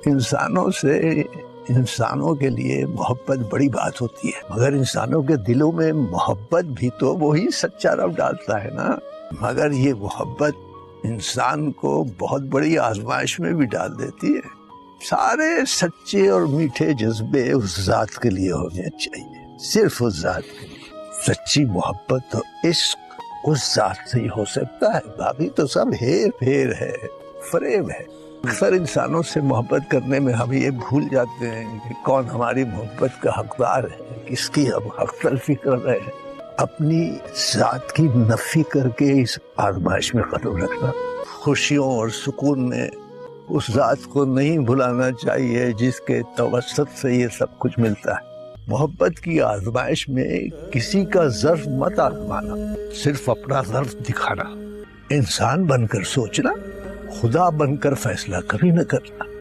इंसानों से इंसानों के लिए मोहब्बत बड़ी बात होती है, मगर इंसानों के दिलों में मोहब्बत भी तो वही सच्चा रब डालता है ना। मगर ये मोहब्बत इंसान को बहुत बड़ी आजमाइश में भी डाल देती है। सारे सच्चे और मीठे जज्बे उस जात के लिए होने चाहिए, सिर्फ उस जात के लिए। सच्ची मोहब्बत और इश्क उस जात से ही हो सकता है, बाकी तो सब हेर फेर है, फरेब है। अक्सर इंसानों से मोहब्बत करने में हम ये भूल जाते हैं कि कौन हमारी मोहब्बत का हकदार है, किसकी हम हक तलफी कर रहे हैं। अपनी जात की नफी करके इस आजमाइश में कदम रखना। खुशियों और सुकून में उस जात को नहीं भुलाना चाहिए जिसके तवस्सुत से ये सब कुछ मिलता है। मोहब्बत की आजमाइश में किसी का ज़र्फ मत आजमाना, सिर्फ अपना ज़र्फ दिखाना। इंसान बनकर सोचना, खुदा बनकर फैसला कभी न करना।